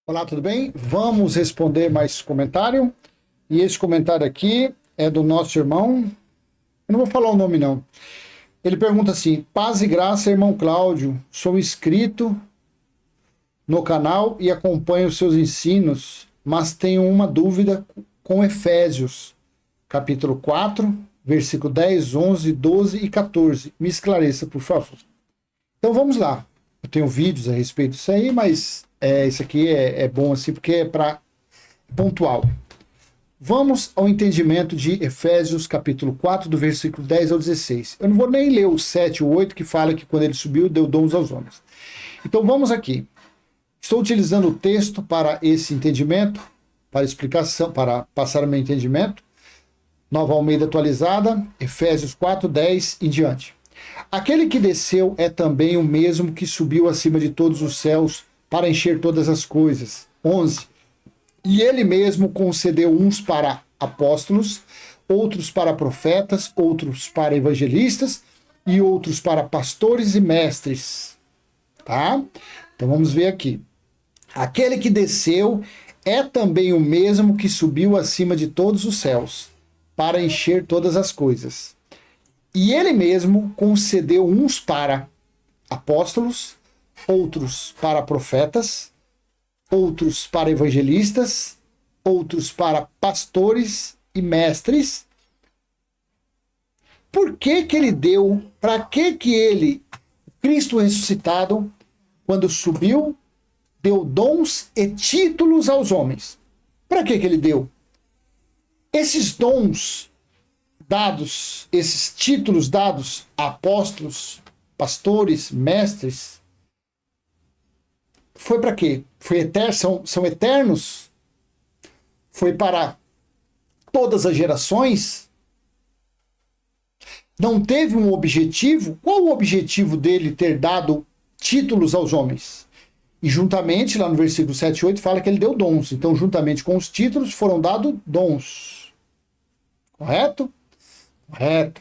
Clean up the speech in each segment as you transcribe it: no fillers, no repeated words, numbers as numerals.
Olá, tudo bem? Vamos responder mais comentário. E esse comentário aqui é do nosso irmão. Eu não vou falar o nome, não. Ele pergunta assim: paz e graça, irmão Cláudio. Sou inscrito no canal e acompanho os seus ensinos, mas tenho uma dúvida com Efésios, capítulo 4, versículo 10, 11, 12 e 14. Me esclareça, por favor. Então vamos lá. Eu tenho vídeos a respeito disso aí, mas isso aqui é bom assim porque é para pontual. Vamos ao entendimento de Efésios capítulo 4, do versículo 10 ao 16. Eu não vou nem ler o 7 e o 8, que fala que quando ele subiu, deu dons aos homens. Então vamos aqui. Estou utilizando o texto para esse entendimento, para explicação, para passar o meu entendimento. Nova Almeida atualizada, Efésios 4, 10 em diante. Aquele que desceu é também o mesmo que subiu acima de todos os céus para encher todas as coisas. 11. E ele mesmo concedeu uns para apóstolos, outros para profetas, outros para evangelistas e outros para pastores e mestres. Tá? Então vamos ver aqui. Aquele que desceu é também o mesmo que subiu acima de todos os céus para encher todas as coisas. E ele mesmo concedeu uns para apóstolos, outros para profetas, outros para evangelistas, outros para pastores e mestres. Por que ele deu? Para que ele, Cristo ressuscitado, quando subiu, deu dons e títulos aos homens? Para que ele deu? Esses dons dados, esses títulos dados a apóstolos, pastores, mestres, foi para quê? São eternos? Foi para todas as gerações? Não teve um objetivo? Qual o objetivo dele ter dado títulos aos homens? E juntamente, lá no versículo 7 e 8, fala que ele deu dons. Então, juntamente com os títulos, foram dados dons. Correto? Correto.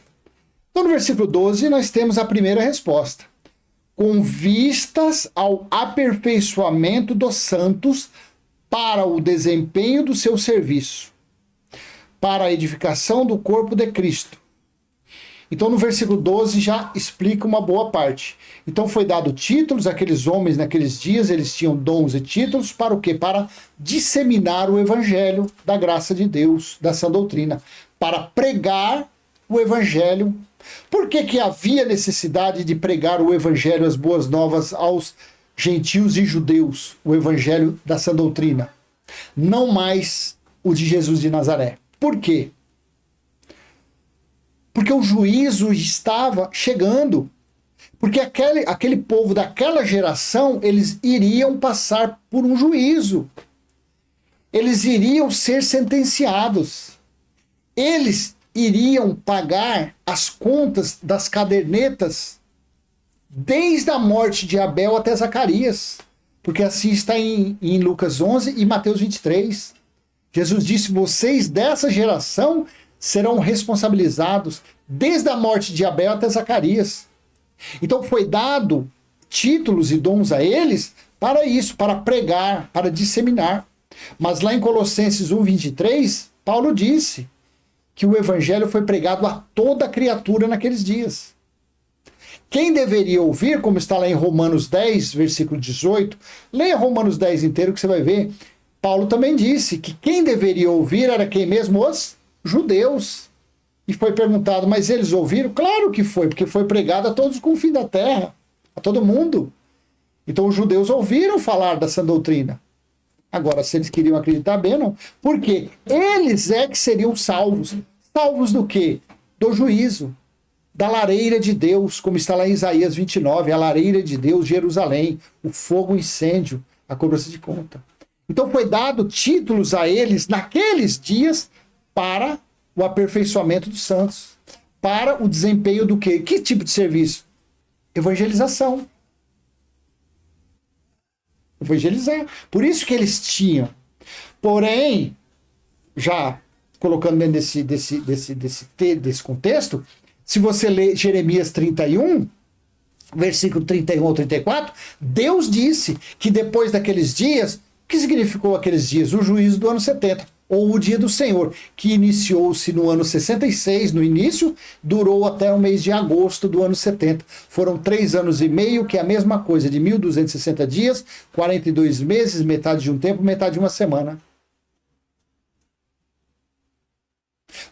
Então, no versículo 12, nós temos a primeira resposta. Com vistas ao aperfeiçoamento dos santos para o desempenho do seu serviço, para a edificação do corpo de Cristo. Então, no versículo 12 já explica uma boa parte. Então, foi dado títulos, aqueles homens naqueles dias, eles tinham dons e títulos para o quê? Para disseminar o evangelho da graça de Deus, da sã doutrina, para pregar o evangelho. Por que havia necessidade de pregar o evangelho, as boas novas aos gentios e judeus, o evangelho da sã doutrina? Não mais o de Jesus de Nazaré. Por quê? Porque o juízo estava chegando. Porque aquele povo daquela geração, eles iriam passar por um juízo. Eles iriam ser sentenciados. Eles iriam pagar as contas das cadernetas desde a morte de Abel até Zacarias. Porque assim está em Lucas 11 e Mateus 23. Jesus disse: vocês dessa geração serão responsabilizados desde a morte de Abel até Zacarias. Então foi dado títulos e dons a eles para isso, para pregar, para disseminar. Mas lá em Colossenses 1:23, Paulo disse que o evangelho foi pregado a toda criatura naqueles dias. Quem deveria ouvir, como está lá em Romanos 10, versículo 18, leia Romanos 10 inteiro que você vai ver. Paulo também disse que quem deveria ouvir era quem mesmo? Os judeus. E foi perguntado, mas eles ouviram? Claro que foi, porque foi pregado a todos os confins da terra, a todo mundo. Então os judeus ouviram falar da sã doutrina. Agora, se eles queriam acreditar bem ou não. Por quê? Eles é que seriam salvos. Salvos do quê? Do juízo. Da lareira de Deus, como está lá em Isaías 29, a lareira de Deus, Jerusalém, o fogo, o incêndio, a cobrança de conta. Então foi dado títulos a eles naqueles dias para o aperfeiçoamento dos santos. Para o desempenho do quê? Que tipo de serviço? Evangelização. Evangelizar. Por isso que eles tinham. Porém, já colocando dentro desse contexto, se você ler Jeremias 31, versículo 31 ao 34, Deus disse que depois daqueles dias O que significou aqueles dias? O juízo do ano 70, ou o dia do Senhor, que iniciou-se no ano 66, no início, durou até o mês de agosto do ano 70. Foram 3 anos e meio, que é a mesma coisa, de 1.260 dias, 42 meses, metade de um tempo, metade de uma semana.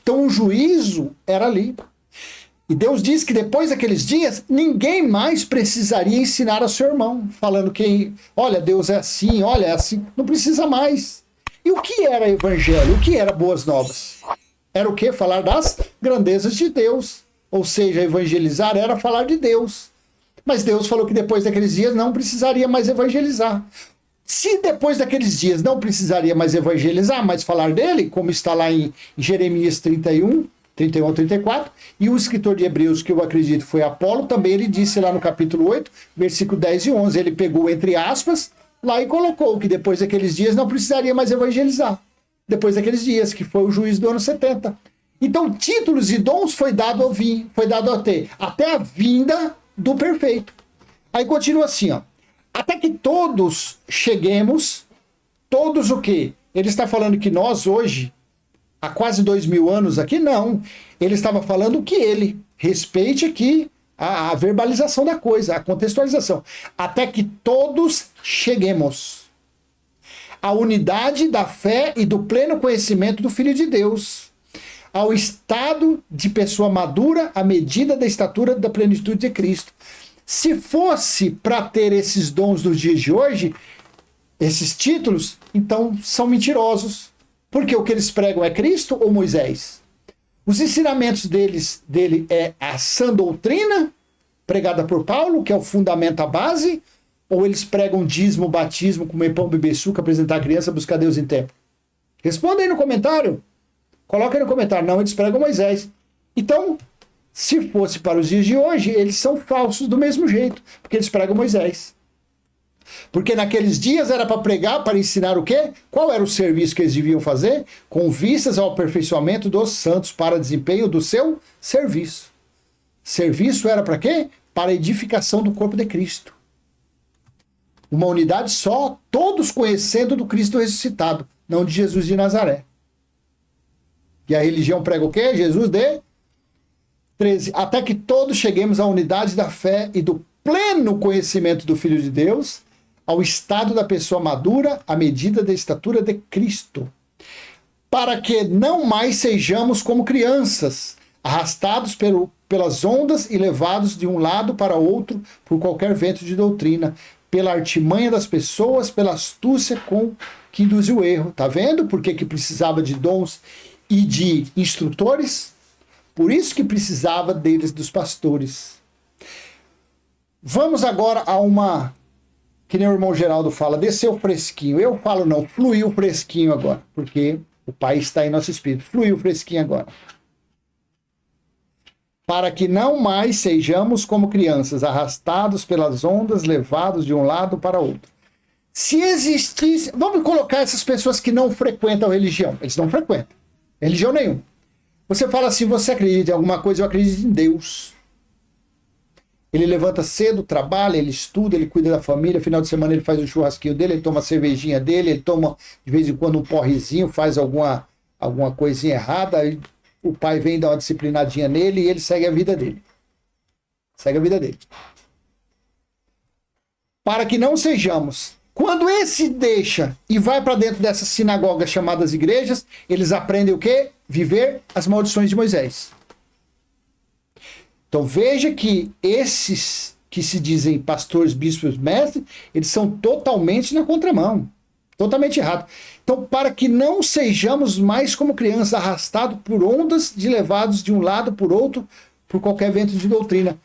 Então o juízo era ali. E Deus diz que depois daqueles dias, ninguém mais precisaria ensinar ao seu irmão, falando que, olha, Deus é assim, olha, é assim. Não precisa mais. E o que era evangelho? O que era boas novas? Era o quê? Falar das grandezas de Deus. Ou seja, evangelizar era falar de Deus. Mas Deus falou que depois daqueles dias não precisaria mais evangelizar. Se depois daqueles dias não precisaria mais evangelizar, mas falar dele, como está lá em Jeremias 31, 31 34, e o escritor de Hebreus, que eu acredito foi Apolo, também ele disse lá no capítulo 8, versículo 10 e 11, ele pegou entre aspas, lá e colocou que depois daqueles dias não precisaria mais evangelizar. Depois daqueles dias, que foi o juízo do ano 70. Então, títulos e dons foi dado ao vir, foi dado até a vinda do perfeito. Aí continua assim, ó. Até que todos cheguemos, todos o quê? Ele está falando que nós hoje, há quase 2000 anos aqui, não. Ele estava falando que ele, respeite aqui a verbalização da coisa, a contextualização. Até que todos cheguemos à unidade da fé e do pleno conhecimento do Filho de Deus, ao estado de pessoa madura, à medida da estatura da plenitude de Cristo. Se fosse para ter esses dons dos dias de hoje, esses títulos, então são mentirosos. Porque o que eles pregam é Cristo ou Moisés? Os ensinamentos dele é a sã doutrina, pregada por Paulo, que é o fundamento, a base, ou eles pregam dízimo, batismo, comer pão, beber suco, apresentar a criança, buscar Deus em templo? Responda aí no comentário. Coloca aí no comentário. Não, eles pregam Moisés. Então, se fosse para os dias de hoje, eles são falsos do mesmo jeito, porque eles pregam Moisés. Porque naqueles dias era para pregar, para ensinar o quê? Qual era o serviço que eles deviam fazer? Com vistas ao aperfeiçoamento dos santos para desempenho do seu serviço. Serviço era para quê? Para a edificação do corpo de Cristo. Uma unidade só, todos conhecendo do Cristo ressuscitado, não de Jesus de Nazaré. E a religião prega o quê? Jesus de 13. Até que todos cheguemos à unidade da fé e do pleno conhecimento do Filho de Deus, ao estado da pessoa madura, à medida da estatura de Cristo, para que não mais sejamos como crianças, arrastados pelas ondas e levados de um lado para outro por qualquer vento de doutrina, pela artimanha das pessoas, pela astúcia com que induz o erro. Tá vendo por que precisava de dons e de instrutores? Por isso que precisava deles, dos pastores. Vamos agora a uma, que nem o irmão Geraldo fala, desceu fresquinho. Eu falo não, fluiu fresquinho agora, porque o Pai está em nosso espírito. Fluiu fresquinho agora. Para que não mais sejamos como crianças, arrastados pelas ondas, levados de um lado para outro. Se existisse... Vamos colocar essas pessoas que não frequentam a religião. Eles não frequentam religião nenhuma. Você fala assim, você acredita em alguma coisa? Eu acredito em Deus. Ele levanta cedo, trabalha, ele estuda, ele cuida da família, final de semana ele faz o churrasquinho dele, ele toma a cervejinha dele, ele toma de vez em quando um porrezinho, faz alguma coisinha errada, aí o pai vem dar uma disciplinadinha nele e ele segue a vida dele. Segue a vida dele. Para que não sejamos. Quando esse deixa e vai para dentro dessas sinagogas chamadas igrejas, eles aprendem o quê? Viver as maldições de Moisés. Então veja que esses que se dizem pastores, bispos, mestres, eles são totalmente na contramão. Totalmente errado. Então, para que não sejamos mais como crianças arrastados por ondas de levados de um lado por outro, por qualquer vento de doutrina.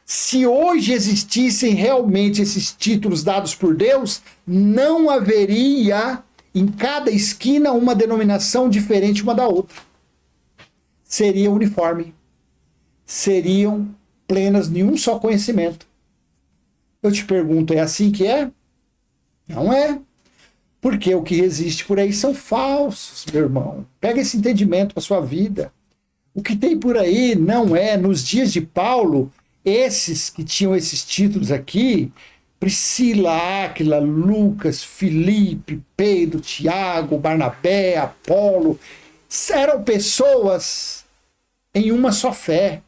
Se hoje existissem realmente esses títulos dados por Deus, não haveria em cada esquina uma denominação diferente uma da outra. Seria uniforme. Seriam plenas de um só conhecimento. Eu te pergunto, é assim que é? Não é. Porque o que existe por aí são falsos, meu irmão. Pega esse entendimento para sua vida. O que tem por aí não é. Nos dias de Paulo, esses que tinham esses títulos aqui, Priscila, Áquila, Lucas, Filipe, Pedro, Tiago, Barnabé, Apolo, eram pessoas em uma só fé,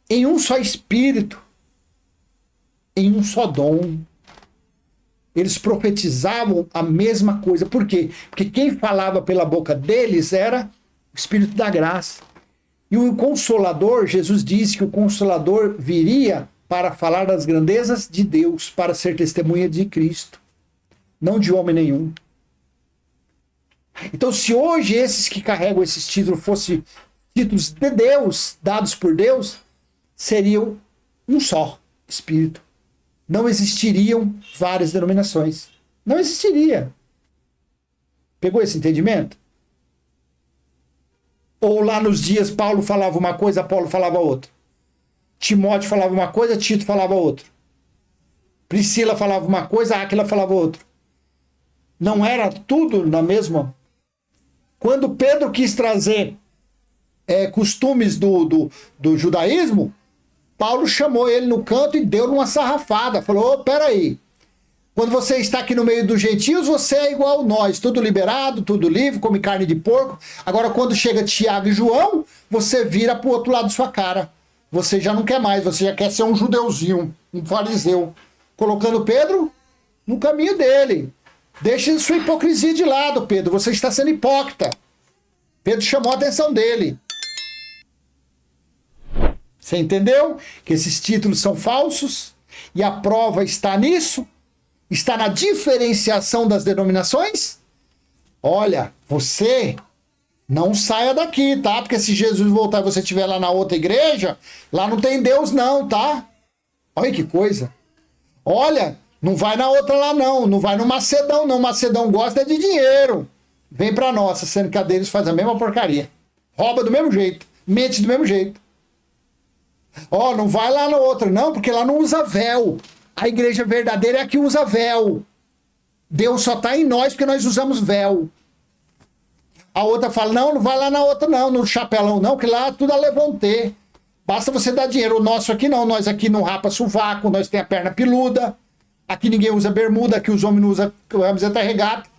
em um só espírito, em um só dom. Eles profetizavam a mesma coisa. Por quê? Porque quem falava pela boca deles era o Espírito da graça. E o Consolador, Jesus disse que o Consolador viria para falar das grandezas de Deus, para ser testemunha de Cristo, não de homem nenhum. Então, se hoje esses que carregam esses títulos fossem títulos de Deus, dados por Deus, seriam um só Espírito. Não existiriam várias denominações. Não existiria. Pegou esse entendimento? Ou lá nos dias Paulo falava uma coisa, Apolo falava outra. Timóteo falava uma coisa, Tito falava outra. Priscila falava uma coisa, Áquila falava outra. Não era tudo na mesma? Quando Pedro quis trazer costumes do judaísmo, Paulo chamou ele no canto e deu uma sarrafada. Falou, peraí, quando você está aqui no meio dos gentios, você é igual a nós, tudo liberado, tudo livre, come carne de porco. Agora, quando chega Tiago e João, você vira pro outro lado da sua cara. Você já não quer mais, você já quer ser um judeuzinho, um fariseu. Colocando Pedro no caminho dele. Deixe sua hipocrisia de lado, Pedro, você está sendo hipócrita. Pedro chamou a atenção dele. Você entendeu que esses títulos são falsos? E a prova está nisso? Está na diferenciação das denominações? Olha, você não saia daqui, tá? Porque se Jesus voltar e você estiver lá na outra igreja, lá não tem Deus não, tá? Olha que coisa. Olha, não vai na outra lá não, não vai no Macedão não. Macedão gosta de dinheiro. Vem pra nossa, sendo que a deles faz a mesma porcaria. Rouba do mesmo jeito, mente do mesmo jeito. Ó, não vai lá na outra, não, porque lá não usa véu. A igreja verdadeira é a que usa véu. Deus só está em nós porque nós usamos véu. A outra fala, não vai lá na outra não, no chapelão não, que lá tudo é levantê. Basta você dar dinheiro. O nosso aqui não, nós aqui não rapa sovaco, nós tem a perna peluda. Aqui ninguém usa bermuda, aqui os homens não usam camiseta regata.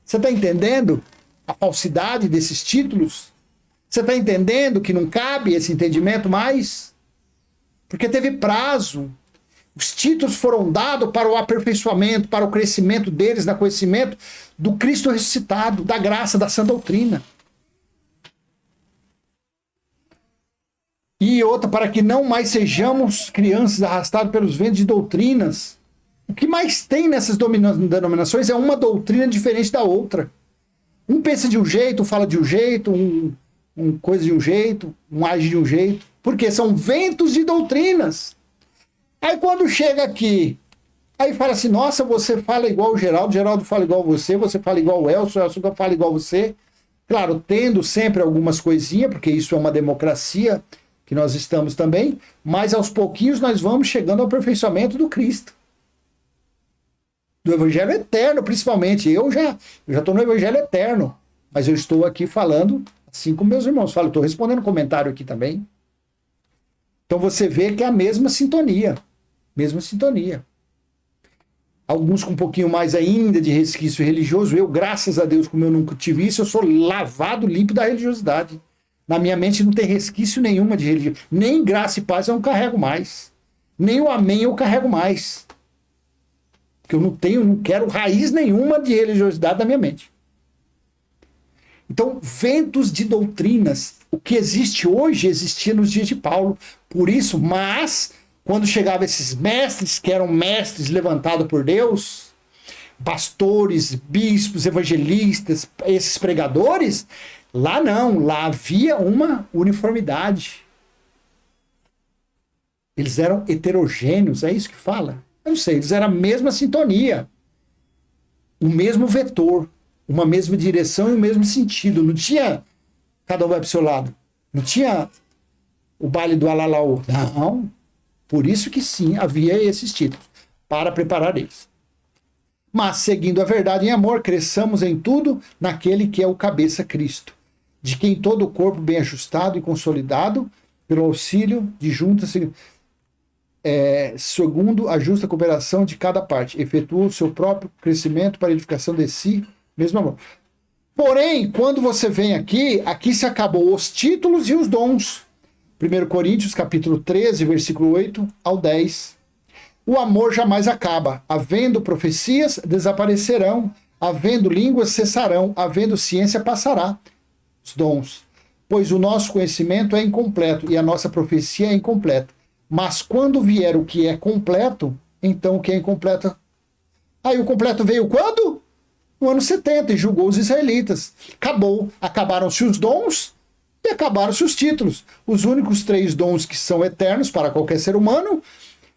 Você está entendendo a falsidade desses títulos? Você está entendendo que não cabe esse entendimento mais? Porque teve prazo. Os títulos foram dados para o aperfeiçoamento, para o crescimento deles, no conhecimento do Cristo ressuscitado, da graça, da sã doutrina. E outra, para que não mais sejamos crianças arrastados pelos ventos de doutrinas. O que mais tem nessas denominações é uma doutrina diferente da outra. Um pensa de um jeito, fala de um jeito, um coisa de um jeito, um age de um jeito. Porque são ventos de doutrinas. Aí quando chega aqui, aí fala assim, nossa, você fala igual o Geraldo, Geraldo fala igual você fala igual o Elcio fala igual você. Claro, tendo sempre algumas coisinhas, porque isso é uma democracia que nós estamos também, mas aos pouquinhos nós vamos chegando ao aperfeiçoamento do Cristo. Do Evangelho Eterno, principalmente. Eu já estou no Evangelho Eterno, mas eu estou aqui falando, assim como meus irmãos falam, estou respondendo comentário aqui também. Então você vê que é a mesma sintonia. Mesma sintonia. Alguns com um pouquinho mais ainda de resquício religioso. Eu, graças a Deus, como eu nunca tive isso, eu sou lavado, limpo da religiosidade. Na minha mente não tem resquício nenhuma de religião. Nem graça e paz eu não carrego mais. Nem o amém eu carrego mais. Porque eu não quero raiz nenhuma de religiosidade na minha mente. Então, ventos de doutrinas. O que existe hoje existia nos dias de Paulo. Por isso, mas, quando chegavam esses mestres, que eram mestres levantados por Deus, pastores, bispos, evangelistas, esses pregadores, lá não, lá havia uma uniformidade. Eles eram heterogêneos, é isso que fala? Eu não sei, eles eram a mesma sintonia, o mesmo vetor, uma mesma direção e o mesmo sentido. Não tinha cada um vai para o seu lado. Não tinha o baile do Alalaú. Não. Por isso que sim, havia esses títulos, para preparar eles. Mas, seguindo a verdade em amor, cresçamos em tudo naquele que é o cabeça Cristo, de quem todo o corpo bem ajustado e consolidado, pelo auxílio de juntas... segundo a justa cooperação de cada parte, efetua o seu próprio crescimento para a edificação de si, mesmo amor. Porém, quando você vem aqui se acabou os títulos e os dons. 1 Coríntios, capítulo 13, versículo 8 ao 10. O amor jamais acaba. Havendo profecias, desaparecerão. Havendo línguas, cessarão. Havendo ciência, passará. Os dons. Pois o nosso conhecimento é incompleto e a nossa profecia é incompleta. Mas quando vier o que é completo, então o que é incompleto... Aí o completo veio quando? No ano 70, e julgou os israelitas. Acabou. Acabaram-se os dons e acabaram-se os títulos. Os únicos 3 dons que são eternos para qualquer ser humano.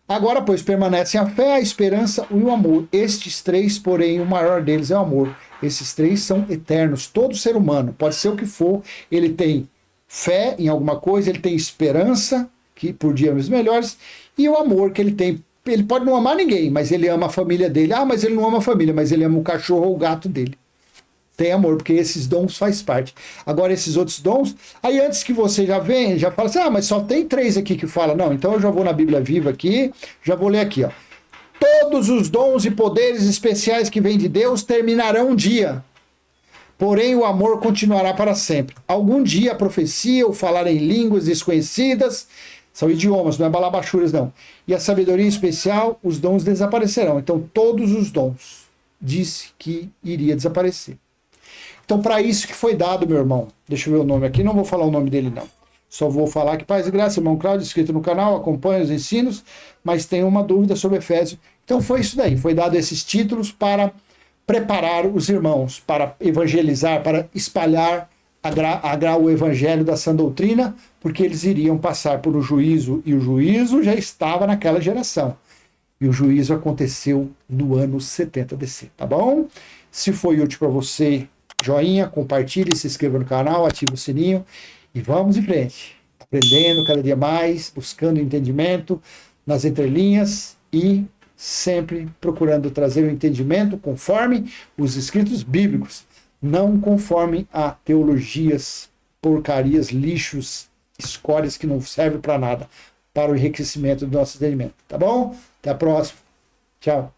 Agora, pois, permanecem a fé, a esperança e o amor. Estes 3, porém, o maior deles é o amor. Esses 3 são eternos. Todo ser humano, pode ser o que for, ele tem fé em alguma coisa, ele tem esperança, que por dias melhores, e o amor que ele tem. Ele pode não amar ninguém, mas ele ama a família dele. Ah, mas ele não ama a família, mas ele ama o cachorro ou o gato dele. Tem amor, porque esses dons faz parte. Agora, esses outros dons, aí antes que você já venha, já fala assim, mas só tem 3 aqui que fala. Não, então eu já vou na Bíblia Viva aqui, já vou ler aqui, ó. Todos os dons e poderes especiais que vêm de Deus terminarão um dia. Porém, o amor continuará para sempre. Algum dia a profecia, o falar em línguas desconhecidas, são idiomas, não é balabachuras, não. E a sabedoria especial, os dons desaparecerão. Então, todos os dons disse que iria desaparecer. Então, para isso que foi dado, meu irmão. Deixa eu ver o nome aqui, não vou falar o nome dele, não. Só vou falar que paz e graça, irmão Cláudio, inscrito no canal, acompanha os ensinos, mas tem uma dúvida sobre Efésios. Então, foi isso daí. Foi dado esses títulos para preparar os irmãos, para evangelizar, para espalhar o evangelho da sã doutrina, porque eles iriam passar por um juízo, e o juízo já estava naquela geração. E o juízo aconteceu no ano 70 DC, tá bom? Se foi útil para você, joinha, compartilhe, se inscreva no canal, ative o sininho e vamos em frente. Aprendendo cada dia mais, buscando entendimento nas entrelinhas e sempre procurando trazer o entendimento conforme os escritos bíblicos, não conforme a teologias, porcarias, lixos, escórias que não servem para nada, para o enriquecimento do nosso entendimento. Tá bom? Até a próxima. Tchau.